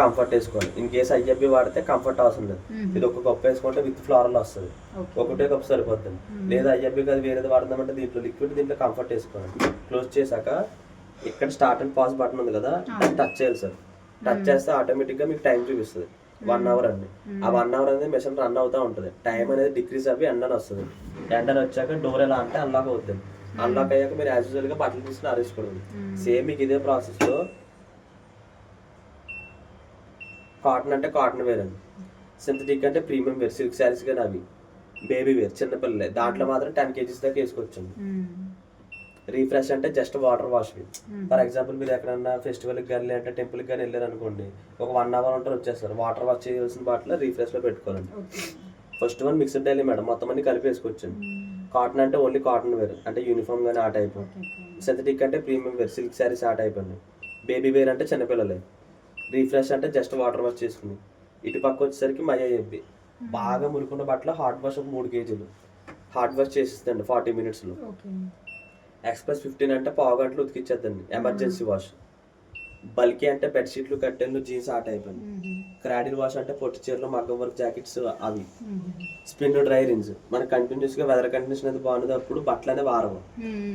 Comfort వేసుకోవాలి. In case IFB వాడితే comfort అవసరం లేదు. ఇది ఒక కప్పు వేసుకుంటే విత్ ఫ్లోరల్ వస్తుంది, ఒకటే కప్పు సరిపోతుంది. లేదా ఐఎఫ్బి అది వేరేది వాడదామంటే దీంట్లో లిక్విడ్, దీంట్లో కంఫర్ట్ వేసుకోవాలి. క్లోజ్ చేశాక ఇక్కడ స్టార్ట్ అండ్ పాస్ బటన్ ఉంది కదా, టచ్ చేయాలి సార్. టచ్ చేస్తే ఆటోమేటిక్గా మీకు టైం చూపిస్తుంది 1 అవర్ అండి. ఆ 1 అవర్ అనేది మెషిన్ రన్ అవుతూ ఉంటుంది. టైం అనేది డిక్రీజ్ అవ్వి ఎండ్ అని వస్తుంది. ఎండ్ అని వచ్చాక డోర్ ఎలా అంటే అన్లాక్ అవుతుంది. అన్లాక్ అయ్యాక మీరు యాజ్ యూజువల్గా బట్టలు తీసుకుని ఆరేసుకోండి. సేమ్ మీకు ఇదే ప్రాసెస్లో కాటన్ అంటే కాటన్ వేర్ అండి, సింథటిక్ అంటే ప్రీమియం వేర్, సిల్క్ శారీస్ కానీ అవి బేబీ వేర్ చిన్నపిల్లలే, దాంట్లో మాత్రం 10 kgs దాకా వేసుకోవచ్చండి. రీఫ్రెష్ అంటే just water wash. For example మీరు ఎక్కడన్నా ఫెస్టివల్కి కానీ లేదంటే టెంపుల్కి కానీ వెళ్ళారు అనుకోండి, ఒక 1 అవర్ ఉంటారు వచ్చేస్తారు. వాటర్ వాష్ చేయాల్సిన బాటిల్ రీఫ్రెష్లో పెట్టుకోవాలండి. First one mixed daily madam, మొత్తం అన్ని కలిపి వేసుకోవచ్చండి. కాటన్ అంటే ఓన్లీ కాటన్ వేర్ అంటే యూనిఫామ్ కానీ ఆ టైప్. సింథటిక్ అంటే ప్రీమియం వేర్, సిల్క్ శారీస్ ఆ టైప్ అండి. బేబీ వేర్ అంటే చిన్నపిల్లలే. రీఫ్రెష్ అంటే జస్ట్ వాటర్ వాష్ చేసుకుని. ఇటు పక్క వచ్చేసరికి మై ఐఎఫ్బి బాగా మురుకున్న బట్టలు హాట్ వాష్ ఒక 3 kgs హాట్ వాష్ చేసిద్దండి 40 minutesలో. ఎక్స్ప్రెస్ 15 అంటే పావు గంటలు ఉతికిచ్చేద్దండి ఎమర్జెన్సీ వాష్. బల్కీ అంటే బెడ్షీట్లు, కట్టెన్లు, జీన్స్ ఆ టైప్ అండి. క్రాడిల్ వాష్ అంటే పొట్టి చీరలు, మగ్గం వర్క్ జాకెట్స్ అవి. స్పిన్ డ్రై రిన్స్ మనకి కంటిన్యూస్గా వెదర్ కండిషన్ అనేది బాగుంది, అప్పుడు బట్టలు అనేవి ఆరవు.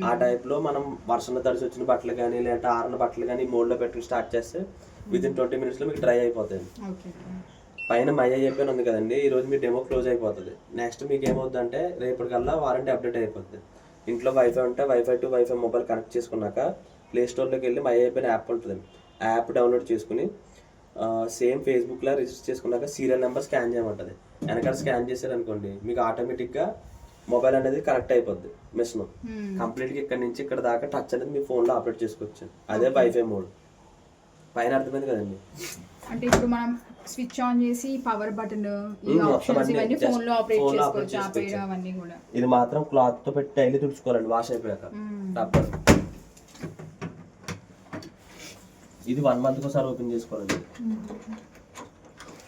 ఆ టైప్లో మనం వర్షంలో తడిసి వచ్చిన బట్టలు కానీ లేదంటే ఆరిన బట్టలు కానీ మోల్డ్లో పెట్టుకుని స్టార్ట్ చేస్తే విత్ ఇన్ 20 minutesలో మీకు డ్రై అయిపోతాయి. పైన మై ఐఎఫ్బి ఉంది కదండి, ఈ రోజు మీ డెమో క్లోజ్ అయిపోతుంది. నెక్స్ట్ మీకు ఏమవుతుంది అంటే రేపటికల్లా వారంటీ అప్డేట్ అయిపోతుంది. ఇంట్లో వైఫై ఉంటే wifi to wifi mobile connect చేసుకున్నాక ప్లే స్టోర్లోకి వెళ్ళి మై ఐఎఫ్బి అనే యాప్ ఉంటుంది. ఆ యాప్ డౌన్లోడ్ చేసుకుని సేమ్ ఫేస్బుక్లో రిజిస్టర్ చేసుకున్నాక సీరియల్ నెంబర్ స్కాన్ చేయమంటుంది. వెనకాల స్కాన్ చేశారనుకోండి మీకు ఆటోమేటిక్గా మొబైల్ అనేది కనెక్ట్ అయిపోద్ది. మిషన్ కంప్లీట్గా ఇక్కడ నుంచి ఇక్కడ దాకా టచ్ అనేది మీ ఫోన్లో ఆపరేట్ చేసుకోవచ్చు. అదే వైఫై మోడ్. పైన అర్థమైంది కదండి. అంటే ఇప్పుడు మనం స్విచ్ ఆన్ చేసి పవర్ బటన్ ఈ ఆప్షన్స్ ఇవన్నీ ఫోన్ లో ఆపరేట్ చేసుకోవచ్చు. ఆపేయడం అవన్నీ కూడా. ఇది మాత్రం క్లాత్ తో పెట్టి డైలీ తుడుచుకోవాలండి వాష్ అయిపోయాక. రబ్బర్ ఇది 1 month ఒకసారి ఓపెన్ చేసుకోవాలండి.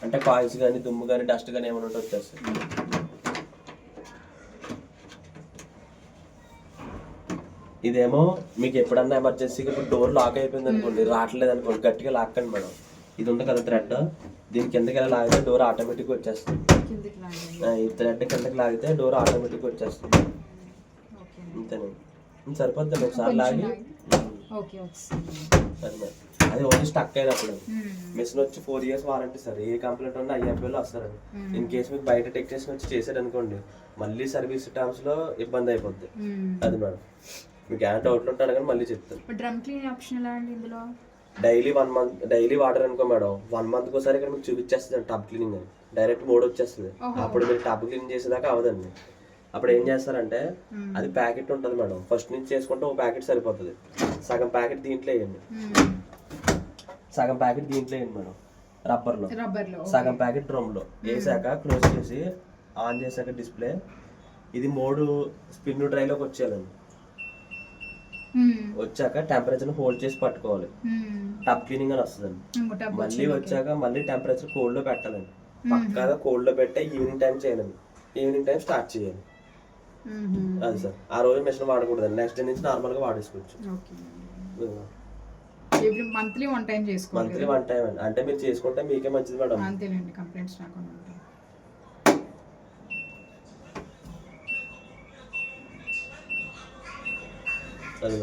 అంటే కాయిల్స్ కానీ దుమ్ము కానీ డస్ట్ కానీ ఏమైనా ఉంటే వచ్చేస్తాయి. ఇదేమో మీకు ఎప్పుడన్నా ఎమర్జెన్సీగా ఇప్పుడు డోర్ లాక్ అయిపోయింది అనుకోండి, రావట్లేదు అనుకోండి, గట్టిగా లాక్కండి మేడం. ఇది ఉంది కదా థ్రెడ్, దీని కిందకి ఎలా లాగితే డోర్ ఆటోమేటిక్గా వచ్చేస్తుంది. ఈ థ్రెడ్ కిందకి లాగితే డోర్ ఆటోమేటిక్గా వచ్చేస్తుంది. అంతేనండి, సరిపోద్ది. ఒకసారి లాగి సరే. అది ఓన్లీ స్టక్ అయినప్పుడు. మిషన్ వచ్చి 4 years వారంటీ సార్. ఏ కంప్లైంట్ ఉన్నా ఐఎఫ్బిలో వస్తారండి. ఇన్ కేసు మీకు బయట టెక్నీషియన్ వచ్చి చేశాడు అనుకోండి, మళ్ళీ సర్వీస్ టర్మ్స్లో ఇబ్బంది అయిపోద్ది. అది మేడం మీకు ఏమైనా డౌట్లు ఉంటాడు కానీ మళ్ళీ చెప్తాను. డ్రమ్ క్లీన్ ఆప్షన్ ఎలా అండి ఇందులో? డైలీ 1 month డైలీ వాటర్ అనుకో మేడం, 1 month ఒకసారి ఇక్కడ మీకు చూపించేస్తుంది టబ్ క్లీనింగ్ అని. డైరెక్ట్ మోడ్ వచ్చేస్తుంది. అప్పుడు మీరు టబ్ క్లీన్ చేసేదాకా అవదండి. అప్పుడు ఏం చేస్తారంటే అది ప్యాకెట్ ఉంటుంది మేడం, ఫస్ట్ నుంచి చేసుకుంటే ఒక ప్యాకెట్ సరిపోతుంది. సగం ప్యాకెట్ దీంట్లో వేయండి, సగం ప్యాకెట్ దీంట్లో వేయండి మేడం రబ్బర్లో, సగం ప్యాకెట్ డ్రమ్లో వేసాక క్లోజ్ చేసి ఆన్ చేశాక డిస్ప్లే ఇది మోడ్ స్పిన్ డ్రైలోకి వచ్చేయాలండి. వచ్చాక టెంపరేచర్ హోల్డ్ చేసి పట్టుకోవాలి. టబ్ క్లీనింగ్ అని వస్తుందండి. మళ్ళీ వచ్చాక మళ్ళీ టెంపరేచర్ కోల్డ్ లో పెట్టాలండి. పక్కాగా కోల్డ్ లో పెట్టే ఈవినింగ్ టైం చేయాలండి. ఈవినింగ్ టైం స్టార్ట్ చేయాలి. అది సార్ ఆ రోజు మెషిన్ వాడకూడదండి. నెక్స్ట్ డే నుంచి నార్మల్ గా వాడేసుకోవచ్చు. మంత్లీ 1 time చేసుకోవాలి. మంత్లీ 1 time అండి. అంటే మీరు చేసుకుంటే మీకే మంచిది మేడం. అంతేనండి, కంప్లైంట్స్ రాకుండా ఉంటాయి. అది